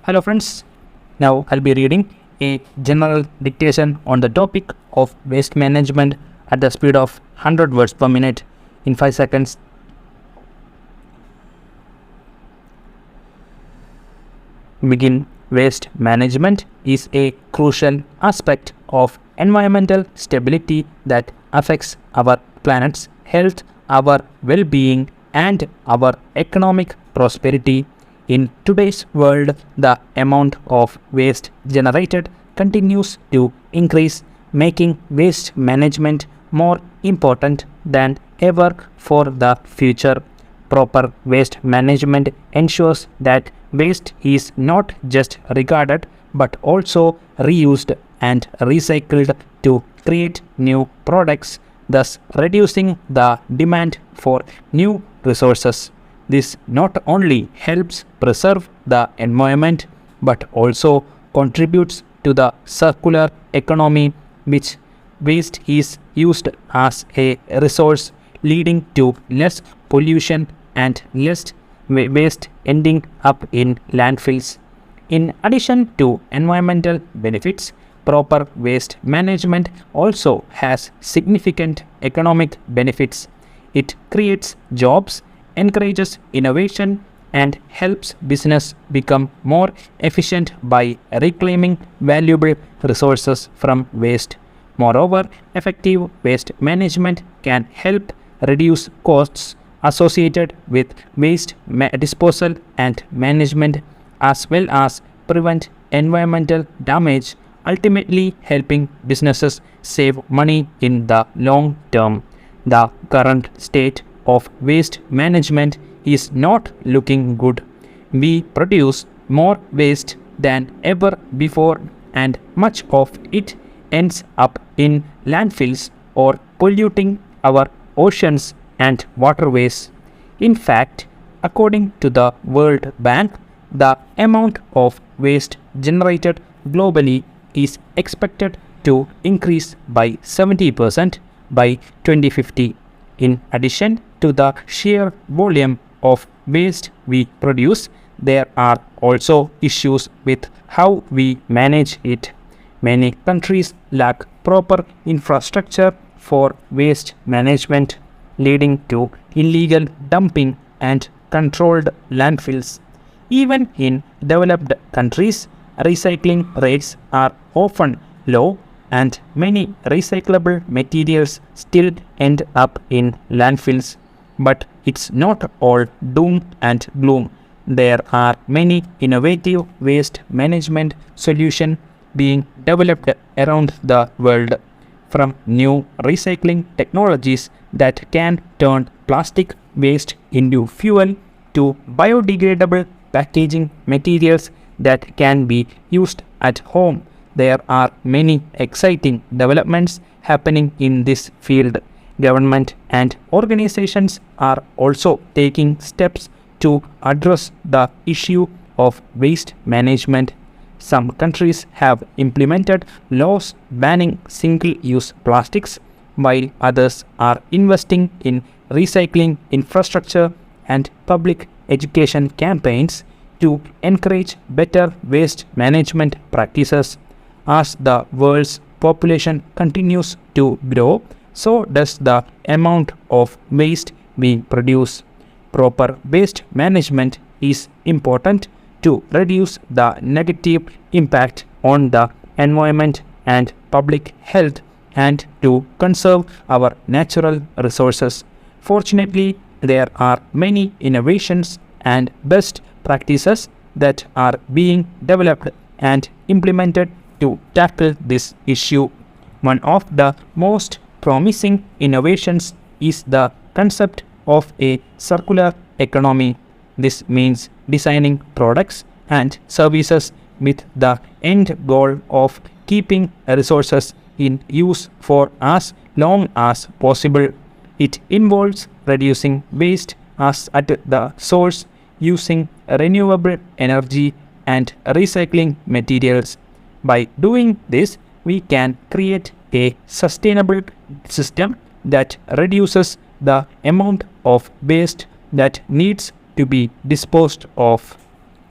Hello friends, now I'll be reading a general dictation on the topic of waste management at the speed of 100 words per minute in 5 seconds. Begin. Waste management is a crucial aspect of environmental stability that affects our planet's health, our well-being, and our economic prosperity. In today's world, the amount of waste generated continues to increase, making waste management more important than ever for the future. Proper waste management ensures that waste is not just regarded but also reused and recycled to create new products, thus reducing the demand for new resources. This not only helps preserve the environment but also contributes to the circular economy, which waste is used as a resource, leading to less pollution and less waste ending up in landfills. In addition to environmental benefits, proper waste management also has significant economic benefits. It creates jobs, encourages innovation, and helps business become more efficient by reclaiming valuable resources from waste. Moreover, effective waste management can help reduce costs associated with waste disposal and management, as well as prevent environmental damage, ultimately helping businesses save money in the long term. The current state of waste management is not looking good. We produce more waste than ever before, and much of it ends up in landfills or polluting our oceans and waterways. In fact, according to the World Bank, the amount of waste generated globally is expected to increase by 70% by 2050. In addition to the sheer volume of waste we produce, there are also issues with how we manage it. Many countries lack proper infrastructure for waste management, leading to illegal dumping and controlled landfills. Even in developed countries, recycling rates are often low, and many recyclable materials still end up in landfills. But it's not all doom and gloom. There are many innovative waste management solutions being developed around the world, from new recycling technologies that can turn plastic waste into fuel to biodegradable packaging materials that can be used at home. There are many exciting developments happening in this field. Government and organizations are also taking steps to address the issue of waste management. Some countries have implemented laws banning single-use plastics, while others are investing in recycling infrastructure and public education campaigns to encourage better waste management practices. As the world's population continues to grow, so does the amount of waste we produce. Proper waste management is important to reduce the negative impact on the environment and public health, and to conserve our natural resources. Fortunately, there are many innovations and best practices that are being developed and implemented to tackle this issue. One of the most promising innovations is the concept of a circular economy. This means designing products and services with the end goal of keeping resources in use for as long as possible. It involves reducing waste as at the source, using renewable energy and recycling materials. By doing this, we can create a sustainable system that reduces the amount of waste that needs to be disposed of.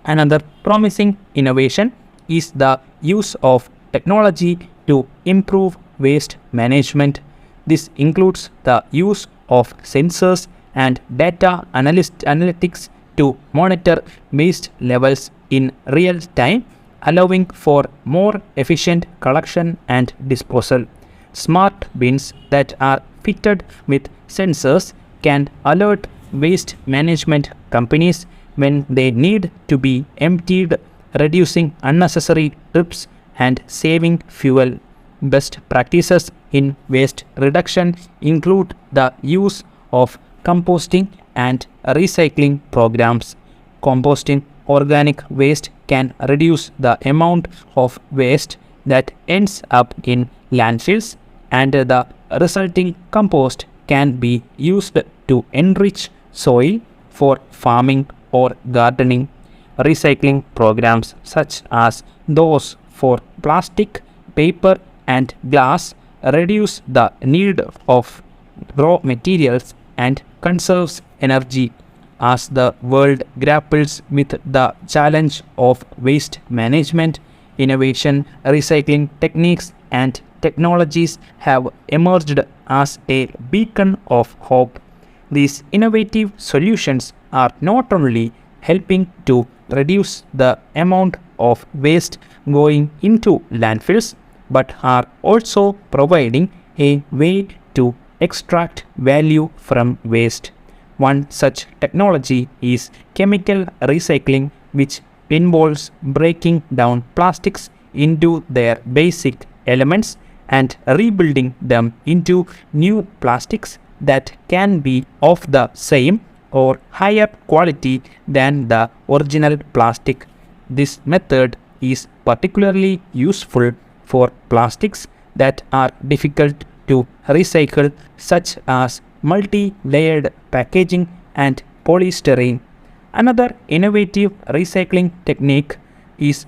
Another promising innovation is the use of technology to improve waste management. This includes the use of sensors and analytics to monitor waste levels in real time, allowing for more efficient collection and disposal. Smart bins that are fitted with sensors can alert waste management companies when they need to be emptied, reducing unnecessary trips and saving fuel. Best practices in waste reduction include the use of composting and recycling programs. Composting organic waste can reduce the amount of waste that ends up in landfills, and the resulting compost can be used to enrich soil for farming or gardening. Recycling programs such as those for plastic, paper, and glass reduce the need of raw materials and conserves energy. As the world grapples with the challenge of waste management, innovation, recycling techniques, and technologies have emerged as a beacon of hope. These innovative solutions are not only helping to reduce the amount of waste going into landfills, but are also providing a way to extract value from waste. One such technology is chemical recycling, which involves breaking down plastics into their basic elements and rebuilding them into new plastics that can be of the same or higher quality than the original plastic. This method is particularly useful for plastics that are difficult to recycle, such as multi-layered packaging and polystyrene. Another innovative recycling technique is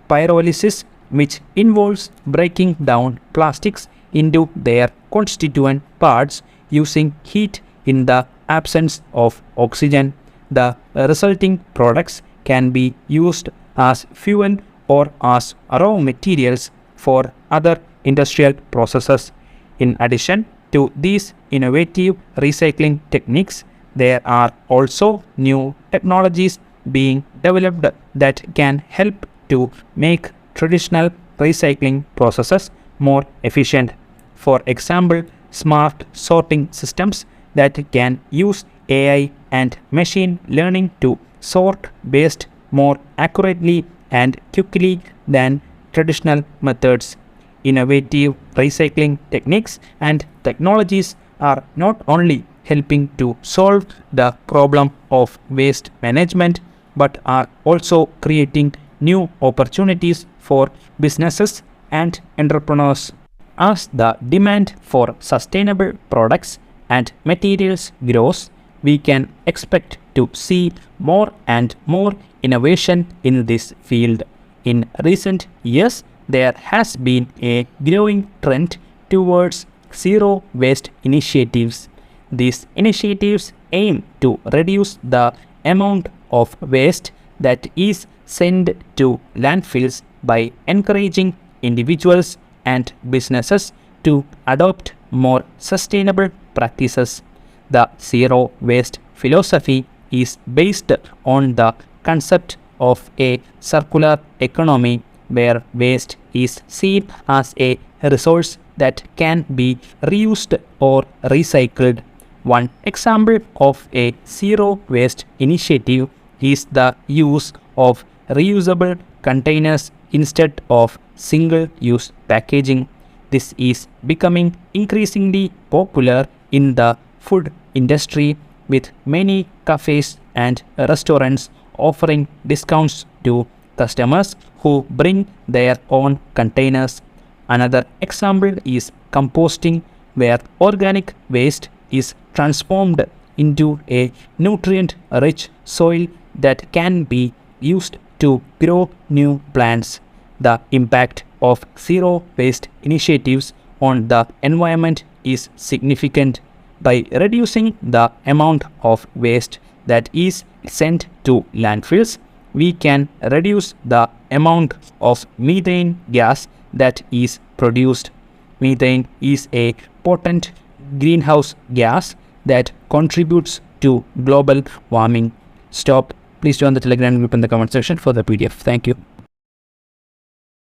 pyrolysis, which involves breaking down plastics into their constituent parts using heat in the absence of oxygen. The resulting products can be used as fuel or as raw materials for other industrial processes. In addition to these innovative recycling techniques, there are also new technologies being developed that can help to make traditional recycling processes more efficient. For example, smart sorting systems that can use AI and machine learning to sort waste more accurately and quickly than traditional methods. Innovative recycling techniques and technologies are not only helping to solve the problem of waste management, but are also creating new opportunities for businesses and entrepreneurs. As the demand for sustainable products and materials grows, we can expect to see more and more innovation in this field. In recent years, there has been a growing trend towards zero waste initiatives. These initiatives aim to reduce the amount of waste that is sent to landfills by encouraging individuals and businesses to adopt more sustainable practices. The zero waste philosophy is based on the concept of a circular economy where waste is seen as a resource that can be reused or recycled. One example of a zero waste initiative is the use of reusable containers instead of single-use packaging. This is becoming increasingly popular in the food industry, with many cafes and restaurants offering discounts to customers who bring their own containers. Another example is composting, where organic waste is transformed into a nutrient-rich soil that can be used to grow new plants. The impact of zero waste initiatives on the environment is significant. By reducing the amount of waste that is sent to landfills, we can reduce the amount of methane gas that is produced. Methane is a potent greenhouse gas that contributes to global warming. Stop. Please join the Telegram group in the comment section for the PDF. Thank you.